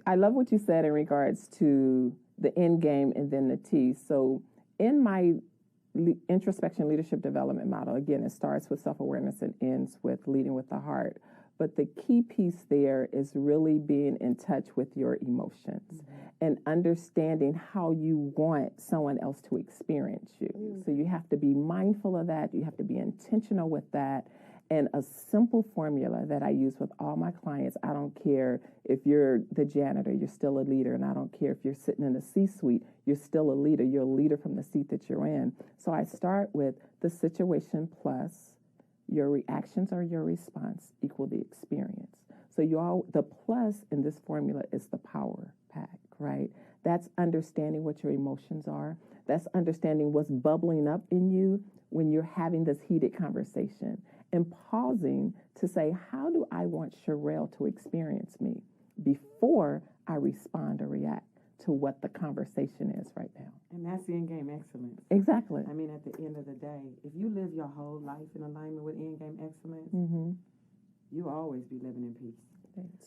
I love what you said in regards to the end game and then the T. So in my introspection leadership development model, again, it starts with self-awareness and ends with leading with the heart. But the key piece there is really being in touch with your emotions and understanding how you want someone else to experience you. So you have to be mindful of that. You have to be intentional with that. And a simple formula that I use with all my clients, I don't care if you're the janitor, you're still a leader. And I don't care if you're sitting in the C-suite, you're still a leader. You're a leader from the seat that you're in. So I start with the situation plus your reactions or your response equal the experience. So the plus in this formula is the power pack, right? That's understanding what your emotions are. That's understanding what's bubbling up in you when you're having this heated conversation and pausing to say, how do I want Sherelle to experience me before I respond or react to what the conversation is right now. And that's the end game excellence. Exactly. I mean, at the end of the day, if you live your whole life in alignment with end game excellence, you'll always be living in peace.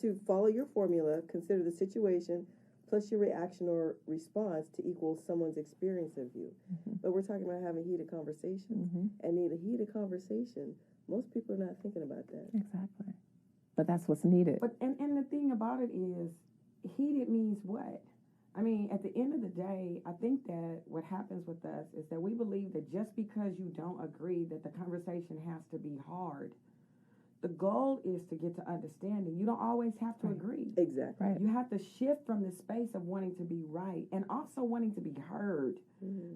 To follow your formula, consider the situation plus your reaction or response to equal someone's experience of you. But we're talking about having heated conversations. And in a heated conversation, most people are not thinking about that. Exactly. But that's what's needed. But and the thing about it is, heated means what? I mean, at the end of the day, I think that what happens with us is that we believe that just because you don't agree that the conversation has to be hard. The goal is to get to understanding. You don't always have to agree. Exactly. Right. You have to shift from the space of wanting to be right and also wanting to be heard.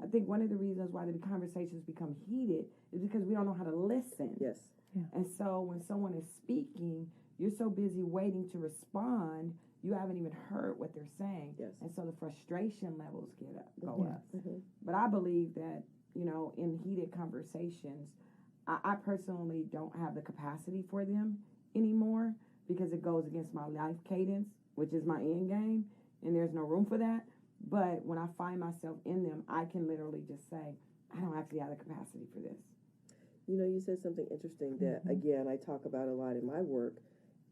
I think one of the reasons why the conversations become heated is because we don't know how to listen. Yes. Yeah. And so when someone is speaking, you're so busy waiting to respond, you haven't even heard what they're saying. Yes. And so the frustration levels go up. Yes. But I believe that, in heated conversations, I personally don't have the capacity for them anymore because it goes against my life cadence, which is my end game, and there's no room for that. But when I find myself in them, I can literally just say, I don't actually have the capacity for this. You said something interesting that, again, I talk about a lot in my work.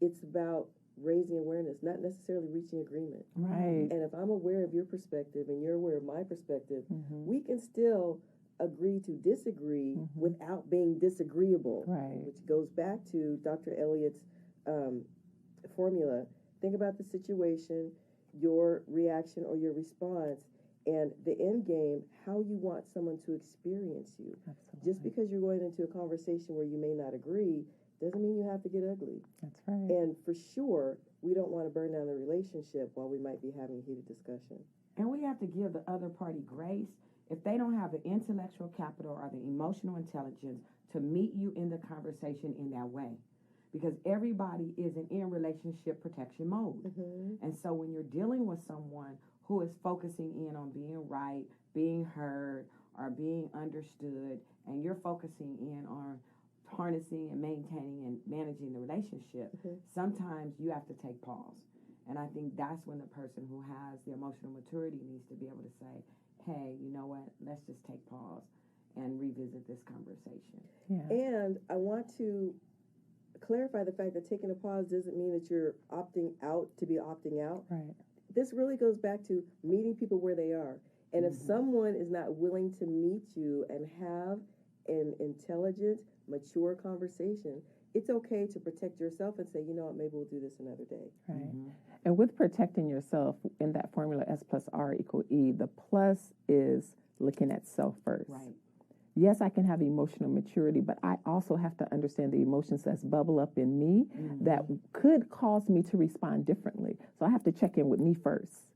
It's about raising awareness, not necessarily reaching agreement. Right. And if I'm aware of your perspective and you're aware of my perspective, we can still agree to disagree without being disagreeable. Right. Which goes back to Dr. Elliott's formula. Think about the situation, your reaction or your response, and the end game, how you want someone to experience you. Absolutely. Just because you're going into a conversation where you may not agree doesn't mean you have to get ugly. That's right. And for sure, we don't want to burn down the relationship while we might be having a heated discussion. And we have to give the other party grace if they don't have the intellectual capital or the emotional intelligence to meet you in the conversation in that way. Because everybody isn't in relationship protection mode. And so when you're dealing with someone who is focusing in on being right, being heard, or being understood, and you're focusing in on harnessing and maintaining and managing the relationship, sometimes you have to take pause. And I think that's when the person who has the emotional maturity needs to be able to say, hey, you know what, let's just take pause and revisit this conversation. Yeah. And I want to clarify the fact that taking a pause doesn't mean that you're opting out to be opting out. Right. This really goes back to meeting people where they are. And if someone is not willing to meet you and have an intelligent, mature conversation, it's okay to protect yourself and say, you know what, maybe we'll do this another day. Right. And with protecting yourself in that formula, S plus R equal E, the plus is looking at self first. Right. Yes, I can have emotional maturity, but I also have to understand the emotions that's bubble up in me that could cause me to respond differently. So I have to check in with me first,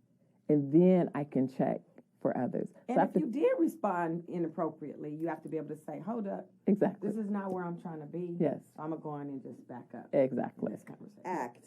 and then I can check for others. And so if you did respond inappropriately, you have to be able to say, hold up. Exactly. This is not where I'm trying to be. Yes. So I'm going to go in and just back up. Exactly. This conversation. Act.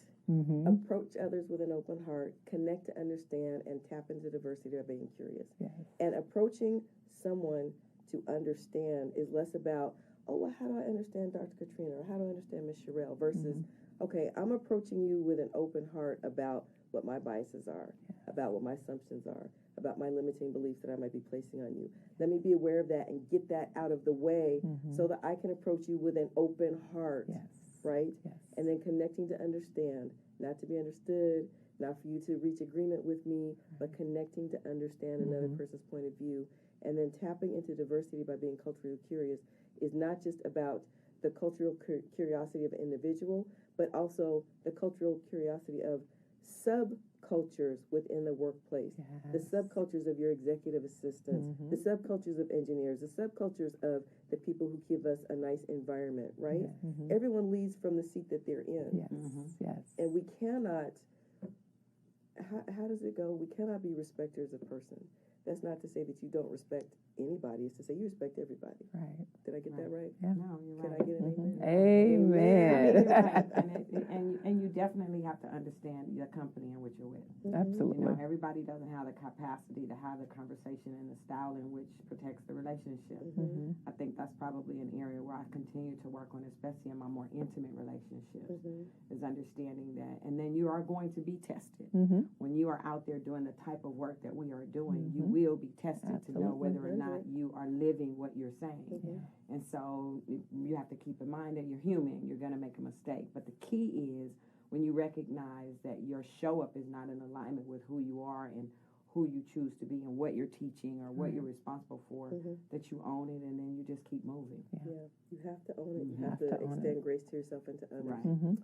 Approach others with an open heart, connect to understand, and tap into diversity by being curious. Yes. And approaching someone to understand is less about, oh, well, how do I understand Dr. Katrina or how do I understand Miss Sherelle versus, okay, I'm approaching you with an open heart about what my biases are, about what my assumptions are, about my limiting beliefs that I might be placing on you. Let me be aware of that and get that out of the way so that I can approach you with an open heart, Yes. right? Yes. And then connecting to understand, not to be understood, not for you to reach agreement with me, but connecting to understand another person's point of view. And then tapping into diversity by being culturally curious is not just about the cultural curiosity of an individual, but also the cultural curiosity of subcultures within the workplace, the subcultures of your executive assistants, the subcultures of engineers, the subcultures of the people who give us a nice environment, right? Everyone leads from the seat that they're in. And we cannot, how does it go? We cannot be respecters of person. That's not to say that you don't respect anybody. It's to say you respect everybody. Right. Did I get that right? Yeah. No, you're Can right. I get an amen? Amen. You're right. And you definitely have to understand the company in which you're with. Absolutely. You know, everybody doesn't have the capacity to have the conversation in the style in which protects the relationship. I think that's probably an area where I continue to work on, especially in my more intimate relationships, is understanding that. And then you are going to be tested. When you are out there doing the type of work that we are doing, you will be tested to know whether or not you are living what you're saying. And so you have to keep in mind that you're human. You're going to make a mistake. But the key is when you recognize that your show up is not in alignment with who you are and who you choose to be and what you're teaching or what you're responsible for, that you own it and then you just keep moving. You have to own it. You have to extend grace to yourself and to others. Right.